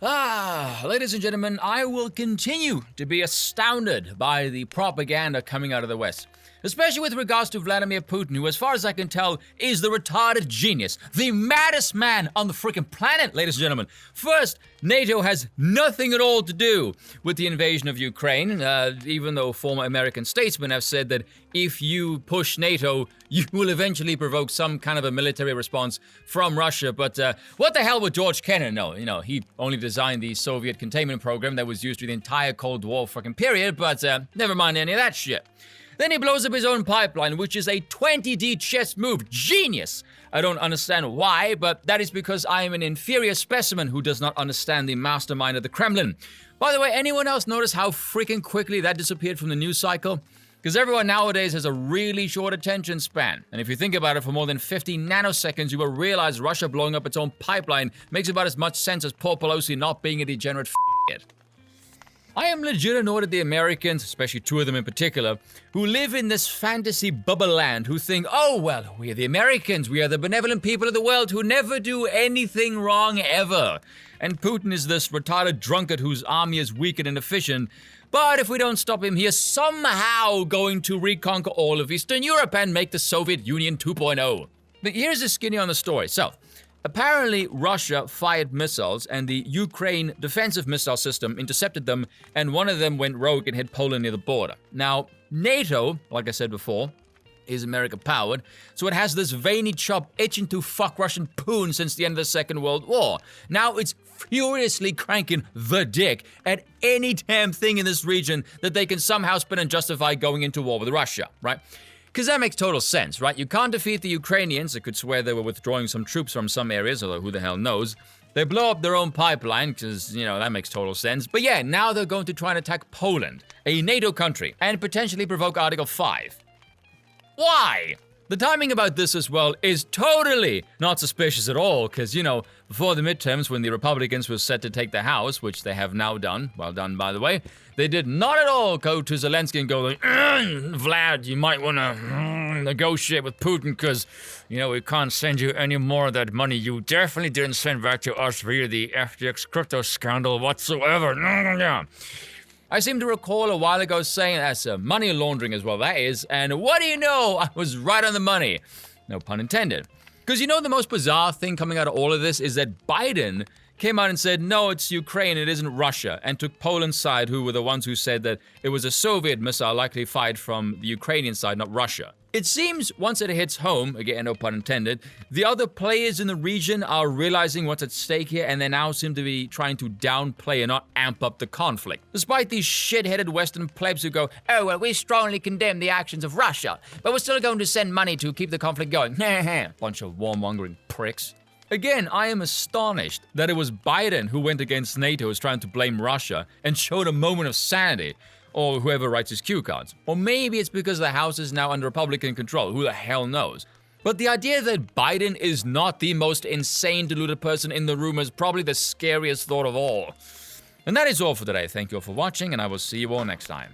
Ladies and gentlemen, I will continue to be astounded by the propaganda coming out of the West. Especially with regards to Vladimir Putin, who, as far as I can tell, is the retarded genius. The maddest man on the freaking planet, ladies and gentlemen. First, NATO has nothing at all to do with the invasion of Ukraine, even though former American statesmen have said that if you push NATO, you will eventually provoke some kind of a military response from Russia. But what the hell would George Kennan know? You know, he only designed the Soviet containment program that was used through the entire Cold War freaking period, but never mind any of that shit. Then he blows up his own pipeline, which is a 20D chess move. Genius! I don't understand why, but that is because I am an inferior specimen who does not understand the mastermind of the Kremlin. By the way, anyone else notice how freaking quickly that disappeared from the news cycle? Because everyone nowadays has a really short attention span. And if you think about it for more than 50 nanoseconds, you will realize Russia blowing up its own pipeline makes about as much sense as Paul Pelosi not being a degenerate f***it. I am legit annoyed at the Americans, especially two of them in particular, who live in this fantasy bubble land, who think, oh, well, we are the Americans, we are the benevolent people of the world who never do anything wrong ever. And Putin is this retarded drunkard whose army is weak and inefficient, but if we don't stop him, he is somehow going to reconquer all of Eastern Europe and make the Soviet Union 2.0. But here's the skinny on the story. So, apparently, Russia fired missiles, and the Ukraine defensive missile system intercepted them, and one of them went rogue and hit Poland near the border. Now, NATO, like I said before, is America-powered, so it has this veiny chop itching to fuck Russian poon since the end of the Second World War. Now it's furiously cranking the dick at any damn thing in this region that they can somehow spin and justify going into war with Russia, right? Because that makes total sense, right? You can't defeat the Ukrainians. I could swear they were withdrawing some troops from some areas, although who the hell knows. They blow up their own pipeline, because, you know, that makes total sense. But yeah, now they're going to try and attack Poland, a NATO country, and potentially provoke Article 5. Why? The timing about this as well is totally not suspicious at all, because, you know, before the midterms when the Republicans were set to take the House, which they have now done, well done by the way, they did not at all go to Zelensky and go like, Vlad, you might want to negotiate with Putin because, you know, we can't send you any more of that money you definitely didn't send back to us via the FTX crypto scandal whatsoever. No. I seem to recall a while ago saying that's money laundering as well, that is, and what do you know, I was right on the money. No pun intended. Because you know the most bizarre thing coming out of all of this is that Biden came out and said, no, it's Ukraine, it isn't Russia, and took Poland's side, who were the ones who said that it was a Soviet missile likely fired from the Ukrainian side, not Russia. It seems once it hits home, again, no pun intended, the other players in the region are realizing what's at stake here, and they now seem to be trying to downplay and not amp up the conflict. Despite these shit-headed Western plebs who go, oh, well, we strongly condemn the actions of Russia, but we're still going to send money to keep the conflict going. Bunch of warmongering pricks. Again, I am astonished that it was Biden who went against NATO as trying to blame Russia and showed a moment of sanity, or whoever writes his cue cards. Or maybe it's because the House is now under Republican control, who the hell knows. But the idea that Biden is not the most insane, deluded person in the room is probably the scariest thought of all. And that is all for today. Thank you all for watching, and I will see you all next time.